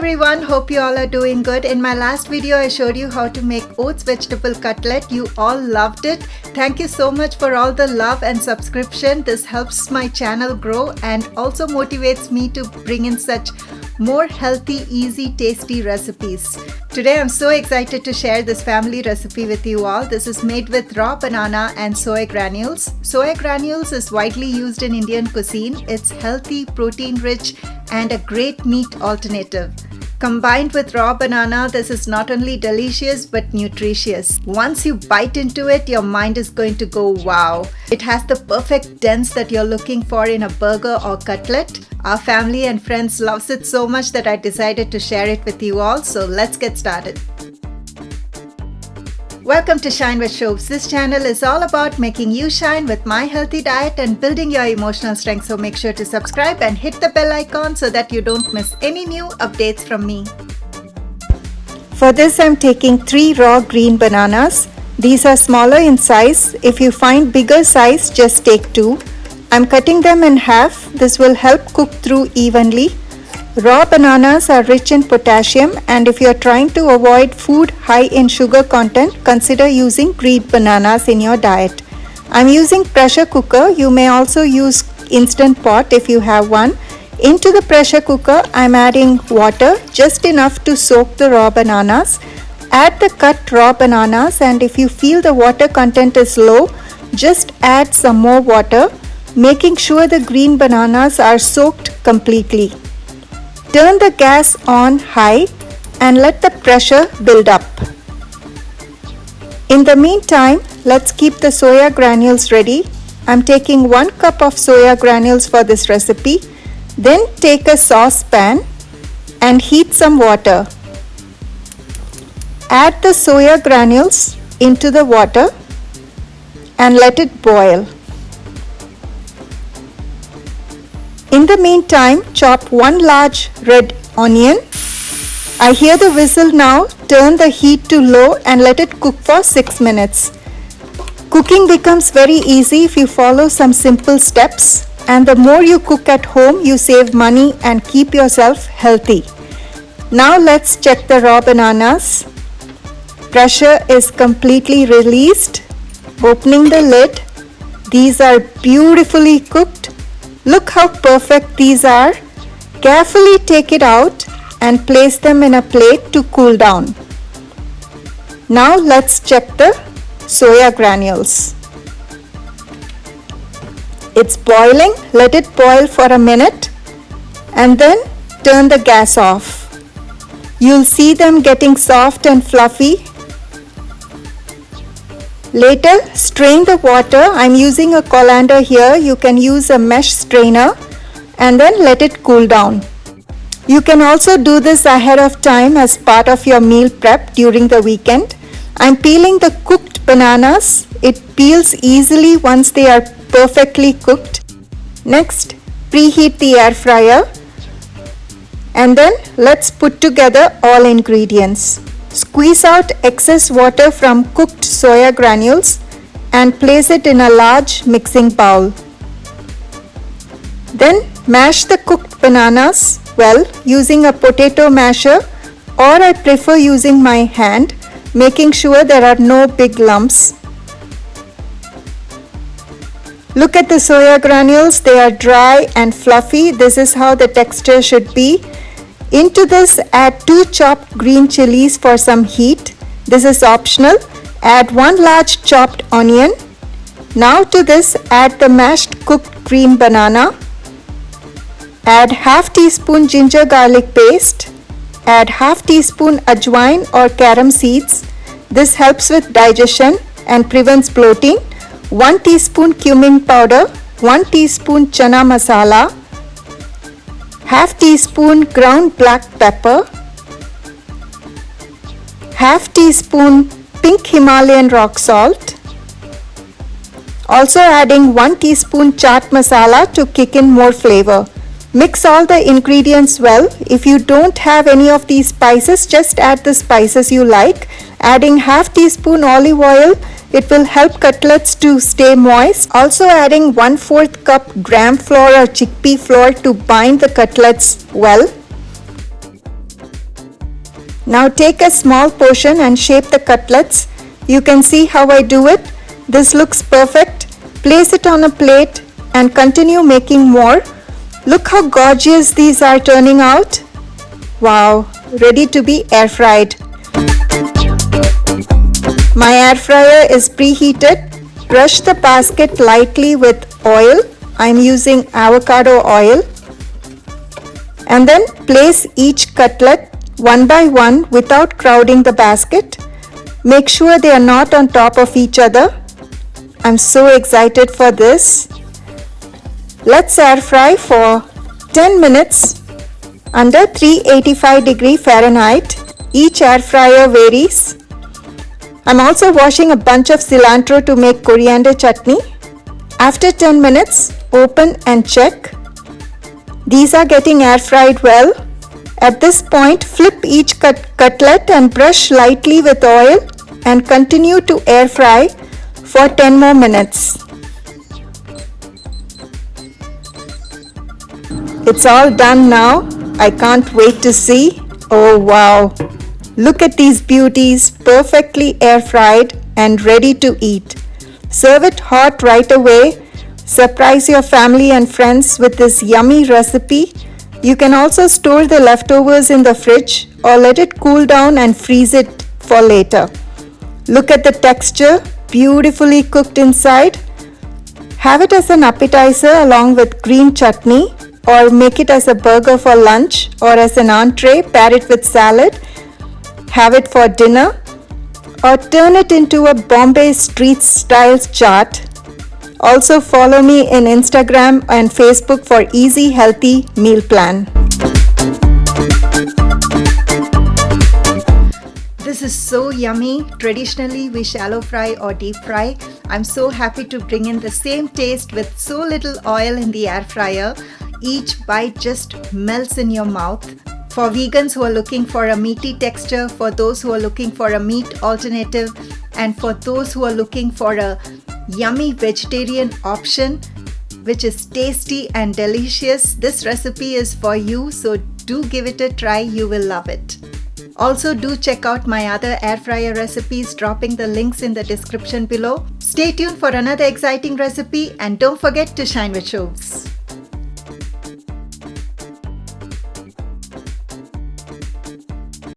everyone, hope you all are doing good. In my last video I showed you how to make oats vegetable cutlet. You all loved it. Thank you so much for all the love and subscription. This helps my channel grow and also motivates me to bring in such more healthy, easy, tasty recipes. Today I'm so excited to share this family recipe with you all. This is made with raw banana and soya granules. Soya granules is widely used in Indian cuisine. It's healthy, protein rich and a great meat alternative. Combined with raw banana, this is not only delicious but nutritious. Once you bite into it, your mind is going to go wow. It has the perfect dense that you're looking for in a burger or cutlet. Our family and friends loves it so much that I decided to share it with you all. So let's get started. Welcome to Shine with Shobes. This channel is all about making you shine with my healthy diet and building your emotional strength. So make sure to subscribe and hit the bell icon so that you don't miss any new updates from me. For this I'm taking 3 raw green bananas. These are smaller in size. If you find bigger size, just take 2. I'm cutting them in half. This will help cook through evenly. Raw bananas are rich in potassium, and if you are trying to avoid food high in sugar content, consider using green bananas in your diet. I'm using pressure cooker. You may also use instant pot if you have one. Into the pressure cooker, I'm adding water, just enough to soak the raw bananas. Add the cut raw bananas, and if you feel the water content is low, just add some more water, making sure the green bananas are soaked completely. Turn the gas on high and let the pressure build up. In the meantime, let's keep the soya granules ready. I'm taking 1 cup of soya granules for this recipe. Then take a saucepan and heat some water. Add the soya granules into the water and let it boil. In the meantime, chop 1 large red onion. I hear the whistle now. Turn the heat to low and let it cook for 6 minutes. Cooking becomes very easy if you follow some simple steps, and the more you cook at home, you save money and keep yourself healthy. Now let's check the raw bananas. Pressure is completely released. Opening the lid, these are beautifully cooked. Look how perfect these are. Carefully take it out and place them in a plate to cool down. Now let's check the soya granules. It's boiling. Let it boil for a minute and then turn the gas off. You'll see them getting soft and fluffy. Later, strain the water. I'm using a colander here. You can use a mesh strainer and then let it cool down. You can also do this ahead of time as part of your meal prep during the weekend. I'm peeling the cooked bananas. It peels easily once they are perfectly cooked. Next, preheat the air fryer. And then let's put together all ingredients. Squeeze out excess water from cooked soya granules and place it in a large mixing bowl. Then mash the cooked bananas well using a potato masher, or I prefer using my hand, making sure there are no big lumps. Look at the soya granules. They are dry and fluffy. This is how the texture should be. Into this, add 2 chopped green chilies for some heat. This is optional. Add 1 large chopped onion. Now to this, add the mashed cooked green banana. Add half teaspoon ginger garlic paste. Add half teaspoon ajwain or carom seeds. This helps with digestion and prevents bloating. 1 teaspoon cumin powder. 1 teaspoon chana masala. Half teaspoon ground black pepper, half teaspoon pink Himalayan rock salt, also adding 1 teaspoon chaat masala to kick in more flavor. Mix all the ingredients well. If you don't have any of these spices, just add the spices you like. Adding half teaspoon olive oil, it will help cutlets to stay moist. Also adding 1/4 cup gram flour or chickpea flour to bind the cutlets well. Now take a small portion and shape the cutlets. You can see how I do it. This looks perfect. Place it on a plate and continue making more. Look how gorgeous these are turning out. Wow, ready to be air fried. My air fryer is preheated. Brush the basket lightly with oil. I'm using avocado oil. And then place each cutlet one by one without crowding the basket. Make sure they are not on top of each other. I'm so excited for this. Let's air fry for 10 minutes under 385 Fahrenheit. Each air fryer varies. I'm also washing a bunch of cilantro to make coriander chutney. After 10 minutes, open and check. These are getting air fried well. At this point, flip each cutlet and brush lightly with oil and continue to air fry for 10 more minutes. It's all done now. I can't wait to see. Oh wow! Look at these beauties, perfectly air fried and ready to eat. Serve it hot right away. Surprise your family and friends with this yummy recipe. You can also store the leftovers in the fridge or let it cool down and freeze it for later. Look at the texture, beautifully cooked inside. Have it as an appetizer along with green chutney, or make it as a burger for lunch or as an entree, pair it with salad. Have it for dinner or turn it into a Bombay street style chaat. Also follow me in Instagram and Facebook for easy healthy meal plan. This is so yummy. Traditionally we shallow fry or deep fry. I'm so happy to bring in the same taste with so little oil in the air fryer. Each bite just melts in your mouth. For vegans who are looking for a meaty texture, for those who are looking for a meat alternative, and for those who are looking for a yummy vegetarian option which is tasty and delicious, this recipe is for you, so do give it a try, you will love it. Also do check out my other air fryer recipes, dropping the links in the description below. Stay tuned for another exciting recipe and don't forget to shine with shows.